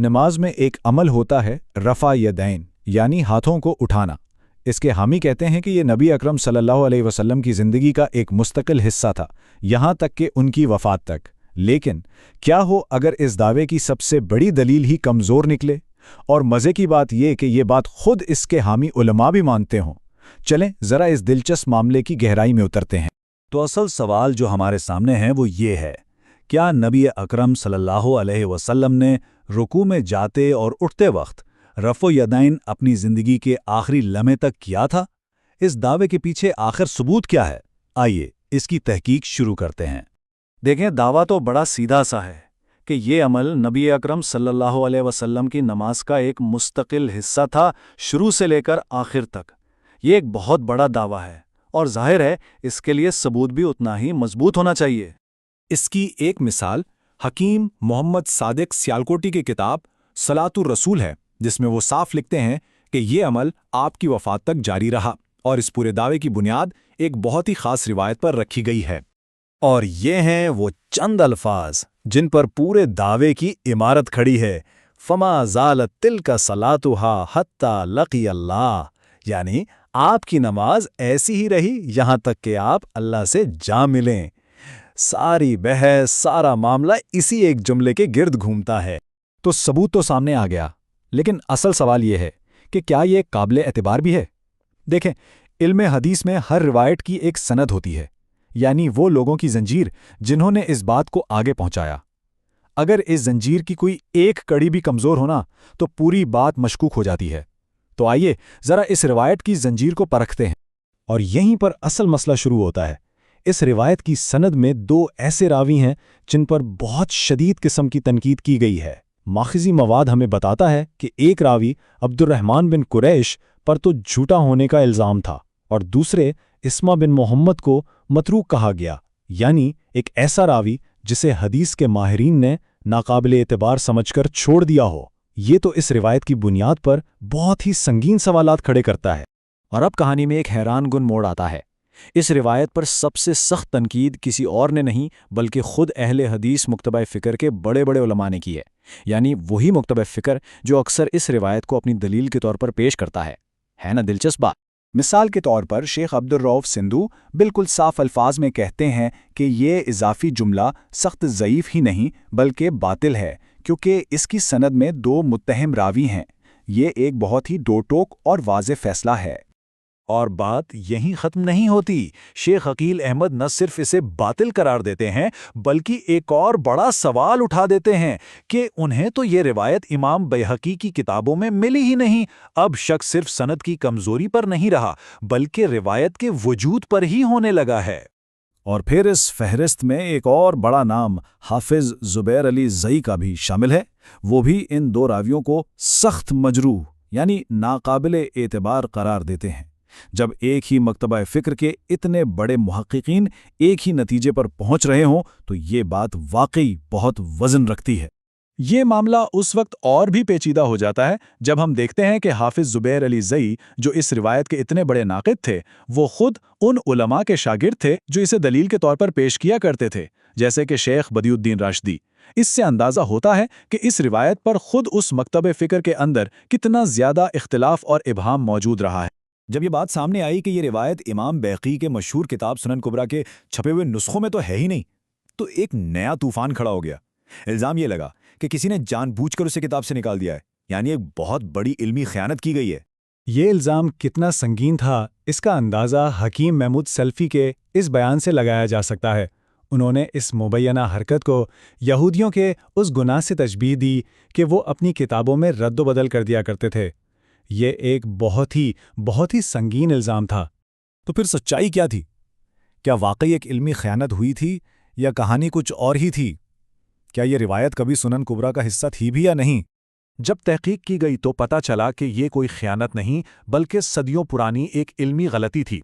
نماز میں ایک عمل ہوتا ہے رفع یدین یعنی ہاتھوں کو اٹھانا۔ اس کے حامی کہتے ہیں کہ یہ نبی اکرم صلی اللہ علیہ وسلم کی زندگی کا ایک مستقل حصہ تھا، یہاں تک کہ ان کی وفات تک۔ لیکن کیا ہو اگر اس دعوے کی سب سے بڑی دلیل ہی کمزور نکلے؟ اور مزے کی بات یہ کہ یہ بات خود اس کے حامی علماء بھی مانتے ہوں۔ چلیں ذرا اس دلچسپ معاملے کی گہرائی میں اترتے ہیں۔ تو اصل سوال جو ہمارے سامنے ہے وہ یہ ہے، کیا نبی اکرم صلی اللہ علیہ وسلم نے رکوع میں جاتے اور اٹھتے وقت رفع یدین اپنی زندگی کے آخری لمحے تک کیا تھا؟ اس دعوے کے پیچھے آخر ثبوت کیا ہے؟ آئیے اس کی تحقیق شروع کرتے ہیں۔ دیکھیں، دعویٰ تو بڑا سیدھا سا ہے کہ یہ عمل نبی اکرم صلی اللہ علیہ وسلم کی نماز کا ایک مستقل حصہ تھا، شروع سے لے کر آخر تک۔ یہ ایک بہت بڑا دعویٰ ہے اور ظاہر ہے اس کے لیے ثبوت بھی اتنا ہی مضبوط ہونا چاہیے۔ اس کی ایک مثال حکیم محمد صادق سیالکوٹی کی کتاب صلاۃ الرسول ہے، جس میں وہ صاف لکھتے ہیں کہ یہ عمل آپ کی وفات تک جاری رہا، اور اس پورے دعوے کی بنیاد ایک بہت ہی خاص روایت پر رکھی گئی ہے۔ اور یہ ہیں وہ چند الفاظ جن پر پورے دعوے کی عمارت کھڑی ہے۔ فما زالت تلک صلاتها حتی لقی اللہ، یعنی آپ کی نماز ایسی ہی رہی یہاں تک کہ آپ اللہ سے جا ملیں۔ ساری بحث، سارا معاملہ اسی ایک جملے کے گرد گھومتا ہے۔ تو ثبوت تو سامنے آ گیا، لیکن اصل سوال یہ ہے کہ کیا یہ قابل اعتبار بھی ہے؟ دیکھیں، علم حدیث میں ہر روایت کی ایک سند ہوتی ہے، یعنی وہ لوگوں کی زنجیر جنہوں نے اس بات کو آگے پہنچایا۔ اگر اس زنجیر کی کوئی ایک کڑی بھی کمزور ہونا تو پوری بات مشکوک ہو جاتی ہے۔ تو آئیے ذرا اس روایت کی زنجیر کو پرکھتے ہیں۔ اور یہیں پر اصل مسئلہ شروع ہوتا ہے۔ اس روایت کی سند میں دو ایسے راوی ہیں جن پر بہت شدید قسم کی تنقید کی گئی ہے۔ ماخذی مواد ہمیں بتاتا ہے کہ ایک راوی عبد الرحمن بن قریش پر تو جھوٹا ہونے کا الزام تھا، اور دوسرے اسما بن محمد کو متروک کہا گیا، یعنی ایک ایسا راوی جسے حدیث کے ماہرین نے ناقابل اعتبار سمجھ کر چھوڑ دیا ہو۔ یہ تو اس روایت کی بنیاد پر بہت ہی سنگین سوالات کھڑے کرتا ہے۔ اور اب کہانی میں ایک حیران کن موڑ آتا ہے۔ اس روایت پر سب سے سخت تنقید کسی اور نے نہیں بلکہ خود اہل حدیث مکتبہ فکر کے بڑے بڑے علماء نے کی ہے، یعنی وہی مکتبہ فکر جو اکثر اس روایت کو اپنی دلیل کے طور پر پیش کرتا ہے نا دلچسپ بات؟ مثال کے طور پر شیخ عبدالرؤف سندھو بالکل صاف الفاظ میں کہتے ہیں کہ یہ اضافی جملہ سخت ضعیف ہی نہیں بلکہ باطل ہے، کیونکہ اس کی سند میں دو متہم راوی ہیں۔ یہ ایک بہت ہی دو ٹوک اور واضح فیصلہ ہے۔ اور بات یہیں ختم نہیں ہوتی۔ شیخ عقیل احمد نہ صرف اسے باطل قرار دیتے ہیں بلکہ ایک اور بڑا سوال اٹھا دیتے ہیں کہ انہیں تو یہ روایت امام بیہقی کی کتابوں میں ملی ہی نہیں۔ اب شک صرف سند کی کمزوری پر نہیں رہا بلکہ روایت کے وجود پر ہی ہونے لگا ہے۔ اور پھر اس فہرست میں ایک اور بڑا نام حافظ زبیر علی زئی کا بھی شامل ہے۔ وہ بھی ان دو راویوں کو سخت مجروح یعنی ناقابل اعتبار قرار دیتے ہیں۔ جب ایک ہی مکتبہ فکر کے اتنے بڑے محققین ایک ہی نتیجے پر پہنچ رہے ہوں تو یہ بات واقعی بہت وزن رکھتی ہے۔ یہ معاملہ اس وقت اور بھی پیچیدہ ہو جاتا ہے جب ہم دیکھتے ہیں کہ حافظ زبیر علی زئی جو اس روایت کے اتنے بڑے ناقد تھے، وہ خود ان علماء کے شاگرد تھے جو اسے دلیل کے طور پر پیش کیا کرتے تھے، جیسے کہ شیخ بدیع الدین راشدی۔ اس سے اندازہ ہوتا ہے کہ اس روایت پر خود اس مکتبہ فکر کے اندر کتنا زیادہ اختلاف اور ابہام موجود رہا ہے۔ جب یہ بات سامنے آئی کہ یہ روایت امام بیہقی کے مشہور کتاب سنن کبریٰ کے چھپے ہوئے نسخوں میں تو ہے ہی نہیں، تو ایک نیا طوفان کھڑا ہو گیا۔ الزام یہ لگا کہ کسی نے جان بوجھ کر اسے کتاب سے نکال دیا ہے، یعنی ایک بہت بڑی علمی خیانت کی گئی ہے۔ یہ الزام کتنا سنگین تھا اس کا اندازہ حکیم محمود سلفی کے اس بیان سے لگایا جا سکتا ہے۔ انہوں نے اس مبینہ حرکت کو یہودیوں کے اس گناہ سے تشبیہ دی کہ وہ اپنی کتابوں میں رد و بدل کر دیا کرتے تھے۔ یہ ایک بہت ہی سنگین الزام تھا۔ تو پھر سچائی کیا تھی؟ کیا واقعی ایک علمی خیانت ہوئی تھی یا کہانی کچھ اور ہی تھی؟ کیا یہ روایت کبھی سنن کبریٰ کا حصہ تھی بھی یا نہیں؟ جب تحقیق کی گئی تو پتہ چلا کہ یہ کوئی خیانت نہیں بلکہ صدیوں پرانی ایک علمی غلطی تھی۔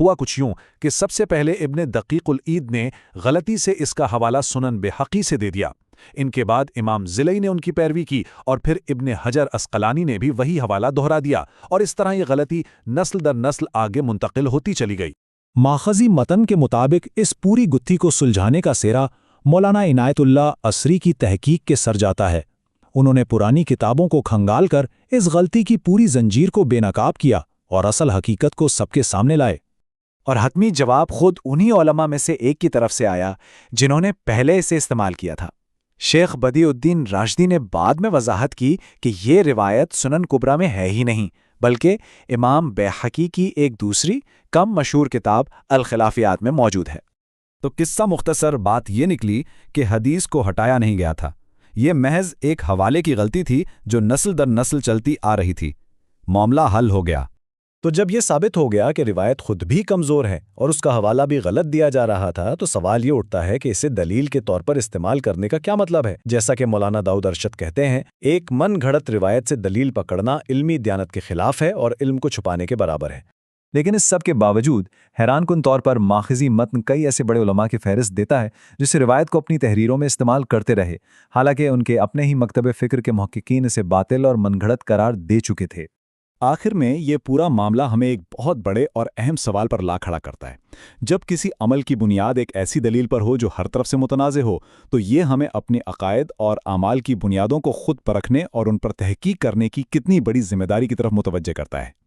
ہوا کچھ یوں کہ سب سے پہلے ابن دقیق العید نے غلطی سے اس کا حوالہ سنن بیہقی سے دے دیا۔ ان کے بعد امام زلئی نے ان کی پیروی کی اور پھر ابن حجر عسقلانی نے بھی وہی حوالہ دہرا دیا، اور اس طرح یہ غلطی نسل در نسل آگے منتقل ہوتی چلی گئی۔ ماخذی متن کے مطابق اس پوری گتھی کو سلجھانے کا سہرا مولانا عنایت اللہ عصری کی تحقیق کے سر جاتا ہے۔ انہوں نے پرانی کتابوں کو کھنگال کر اس غلطی کی پوری زنجیر کو بے نقاب کیا اور اصل حقیقت کو سب کے سامنے لائے۔ اور حتمی جواب خود انہی علماء میں سے ایک کی طرف سے آیا جنہوں نے پہلے اسے استعمال کیا تھا۔ شیخ بدیع الدین راشدی نے بعد میں وضاحت کی کہ یہ روایت سنن کبریٰ میں ہے ہی نہیں، بلکہ امام بیہقی کی ایک دوسری کم مشہور کتاب الخلافیات میں موجود ہے۔ تو قصہ مختصر بات یہ نکلی کہ حدیث کو ہٹایا نہیں گیا تھا، یہ محض ایک حوالے کی غلطی تھی جو نسل در نسل چلتی آ رہی تھی۔ معاملہ حل ہو گیا۔ تو جب یہ ثابت ہو گیا کہ روایت خود بھی کمزور ہے اور اس کا حوالہ بھی غلط دیا جا رہا تھا، تو سوال یہ اٹھتا ہے کہ اسے دلیل کے طور پر استعمال کرنے کا کیا مطلب ہے؟ جیسا کہ مولانا داؤد ارشد کہتے ہیں، ایک من گھڑت روایت سے دلیل پکڑنا علمی دیانت کے خلاف ہے اور علم کو چھپانے کے برابر ہے۔ لیکن اس سب کے باوجود حیران کن طور پر ماخذی متن کئی ایسے بڑے علماء کی فہرست دیتا ہے جس روایت کو اپنی تحریروں میں استعمال کرتے رہے، حالانکہ ان کے اپنے ہی مکتب فکر کے محققین اسے باطل اور من گھڑت قرار دے چکے تھے۔ آخر میں یہ پورا معاملہ ہمیں ایک بہت بڑے اور اہم سوال پر لا کھڑا کرتا ہے۔ جب کسی عمل کی بنیاد ایک ایسی دلیل پر ہو جو ہر طرف سے متنازع ہو، تو یہ ہمیں اپنے عقائد اور اعمال کی بنیادوں کو خود پرکھنے اور ان پر تحقیق کرنے کی کتنی بڑی ذمہ داری کی طرف متوجہ کرتا ہے۔